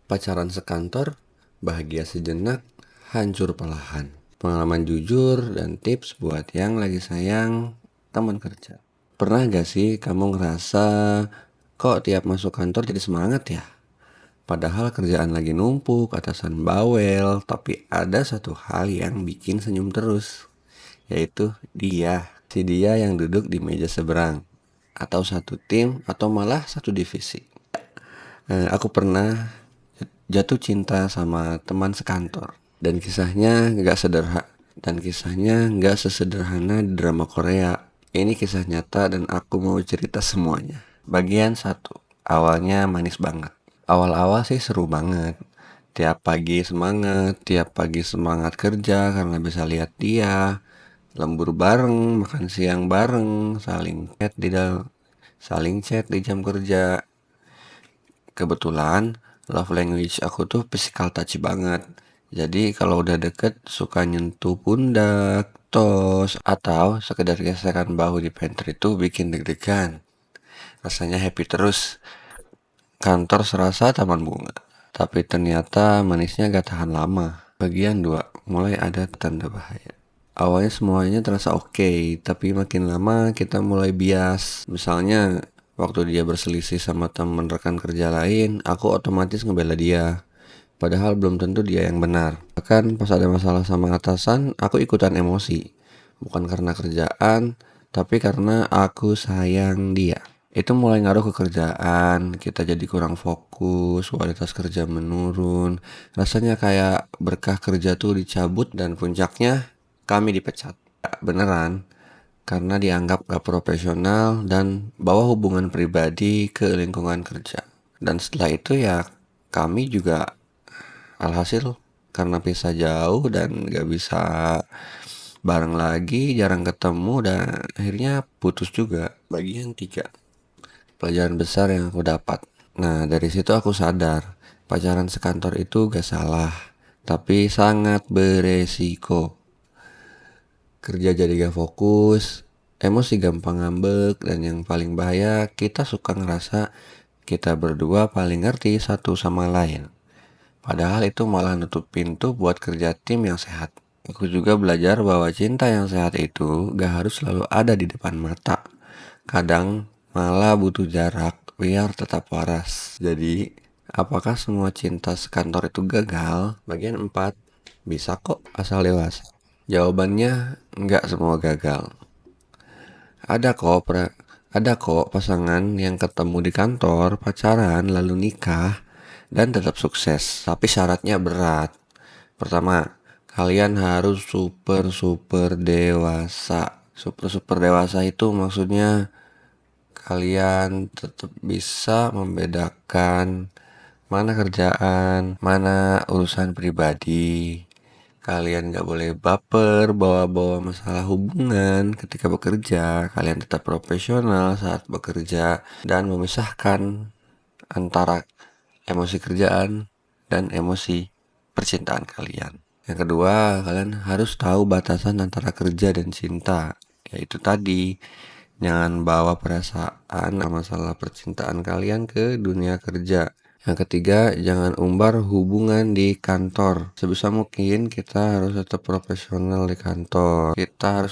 Pacaran sekantor, bahagia sejenak, hancur perlahan. Pengalaman jujur dan tips buat yang lagi sayang teman kerja. Pernah gak sih kamu ngerasa kok tiap masuk kantor jadi semangat ya? Padahal kerjaan lagi numpuk, atasan bawel, tapi ada satu hal yang bikin senyum terus, yaitu dia. Si dia yang duduk di meja seberang, atau satu tim, atau malah satu divisi. Aku pernah jatuh cinta sama teman sekantor, dan kisahnya nggak sesederhana drama Korea. Ini kisah nyata dan aku mau cerita semuanya. Bagian 1. Awalnya manis banget. Awal-awal sih seru banget. Tiap pagi semangat kerja karena bisa lihat dia. Lembur bareng, makan siang bareng, saling chat di jam kerja. Kebetulan love language aku tuh physical touch banget. Jadi kalau udah deket suka nyentuh pundak, tos, atau sekedar gesekan bahu di pantry itu bikin deg-degan. Rasanya happy terus. Kantor serasa taman bunga. Tapi ternyata manisnya gak tahan lama. Bagian 2, mulai ada tanda bahaya. Awalnya semuanya terasa oke, tapi makin lama kita mulai bias. Misalnya, waktu dia berselisih sama teman rekan kerja lain, aku otomatis ngebela dia. Padahal belum tentu dia yang benar. Bahkan pas ada masalah sama atasan, aku ikutan emosi. Bukan karena kerjaan, tapi karena aku sayang dia. Itu mulai ngaruh ke kerjaan, kita jadi kurang fokus, kualitas kerja menurun. Rasanya kayak berkah kerja tuh dicabut dan puncaknya kami dipecat. Beneran, karena dianggap gak profesional dan bawa hubungan pribadi ke lingkungan kerja. Dan setelah itu ya kami juga alhasil karena pisah jauh dan gak bisa bareng lagi, jarang ketemu dan akhirnya putus juga. Bagian 3, pelajaran besar yang aku dapat. Nah, dari situ aku sadar, pacaran sekantor itu gak salah, tapi sangat beresiko. Kerja jadi gak fokus, emosi gampang ngambek, dan yang paling bahaya, kita suka ngerasa kita berdua paling ngerti satu sama lain. Padahal itu malah nutup pintu buat kerja tim yang sehat. Aku juga belajar bahwa cinta yang sehat itu gak harus selalu ada di depan mata. Kadang malah butuh jarak biar tetap waras. Jadi, apakah semua cinta sekantor itu gagal? Bagian 4, bisa kok asal dewasa. Jawabannya nggak semua gagal. Ada kok ada kok pasangan yang ketemu di kantor, pacaran, lalu nikah, dan tetap sukses. Tapi syaratnya berat. Pertama, kalian harus super dewasa. Super dewasa itu maksudnya kalian tetap bisa membedakan mana kerjaan, mana urusan pribadi. Kalian gak boleh baper, bawa-bawa masalah hubungan ketika bekerja. Kalian tetap profesional saat bekerja dan memisahkan antara emosi kerjaan dan emosi percintaan kalian. Yang kedua, kalian harus tahu batasan antara kerja dan cinta. Yaitu tadi, jangan bawa perasaan masalah percintaan kalian ke dunia kerja. Yang ketiga, jangan umbar hubungan di kantor. Sebisa mungkin kita harus tetap profesional di kantor. Kita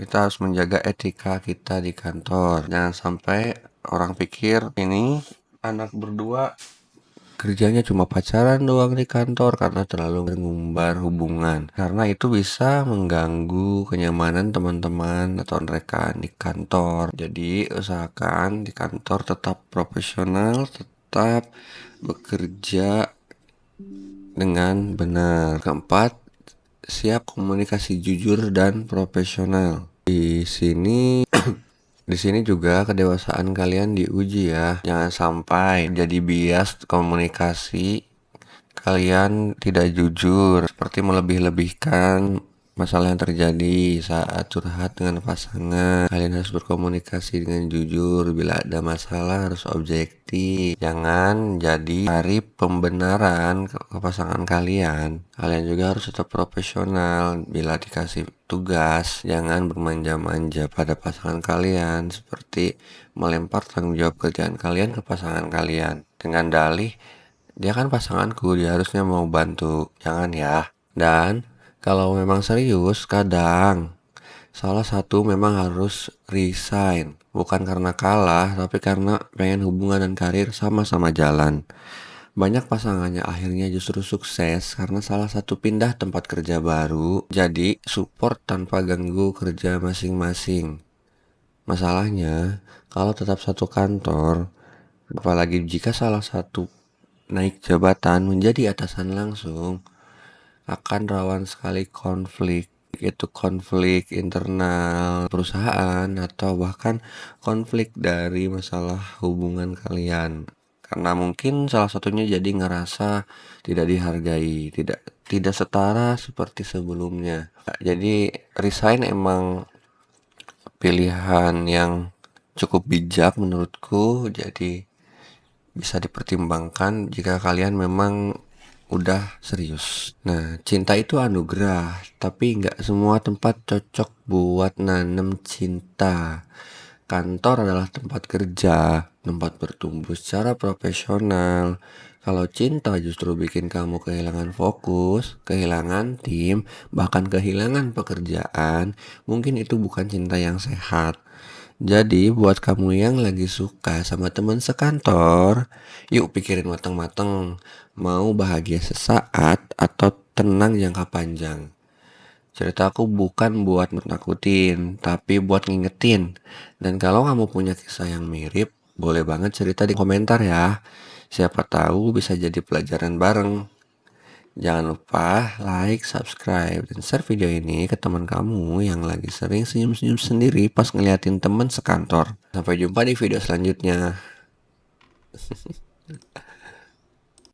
harus menjaga etika kita di kantor. Jangan sampai orang pikir ini anak berdua kerjanya cuma pacaran doang di kantor karena terlalu mengumbar hubungan. Karena itu bisa mengganggu kenyamanan teman-teman atau rekan di kantor. Jadi usahakan di kantor tetap profesional, tetap bekerja dengan benar. Keempat, siap komunikasi jujur dan profesional. Di sini juga kedewasaan kalian diuji ya. Jangan sampai jadi bias komunikasi. Kalian tidak jujur, seperti melebih-lebihkan masalah yang terjadi saat curhat dengan pasangan. Kalian harus berkomunikasi dengan jujur. Bila ada masalah harus objektif. Jangan jadi cari pembenaran ke pasangan kalian. Kalian juga harus tetap profesional. Bila dikasih tugas, jangan bermanja-manja pada pasangan kalian, seperti melempar tanggung jawab kerjaan kalian ke pasangan kalian dengan dalih Dia kan pasanganku, dia harusnya mau bantu. Jangan ya. Dan kalau memang serius, kadang salah satu memang harus resign. Bukan karena kalah, tapi karena pengen hubungan dan karir sama-sama jalan. Banyak pasangannya akhirnya justru sukses karena salah satu pindah tempat kerja baru, jadi support tanpa ganggu kerja masing-masing. Masalahnya, kalau tetap satu kantor, apalagi jika salah satu naik jabatan menjadi atasan langsung, akan rawan sekali konflik. Itu konflik internal perusahaan atau bahkan konflik dari masalah hubungan kalian. Karena mungkin salah satunya jadi ngerasa tidak dihargai, tidak setara seperti sebelumnya. Jadi resign emang pilihan yang cukup bijak menurutku. Jadi bisa dipertimbangkan jika kalian memang udah serius. Nah, cinta itu anugerah, tapi nggak semua tempat cocok buat nanem cinta. Kantor adalah tempat kerja, tempat bertumbuh secara profesional. Kalau cinta justru bikin kamu kehilangan fokus, kehilangan tim, bahkan kehilangan pekerjaan, mungkin itu bukan cinta yang sehat. Jadi buat kamu yang lagi suka sama teman sekantor, yuk pikirin matang-matang, mau bahagia sesaat atau tenang jangka panjang. Ceritaku bukan buat nakutin, tapi buat ngingetin. Dan kalau kamu punya kisah yang mirip, boleh banget cerita di komentar ya. Siapa tahu bisa jadi pelajaran bareng. Jangan lupa like, subscribe, dan share video ini ke teman kamu yang lagi sering senyum-senyum sendiri pas ngeliatin temen sekantor. Sampai jumpa di video selanjutnya.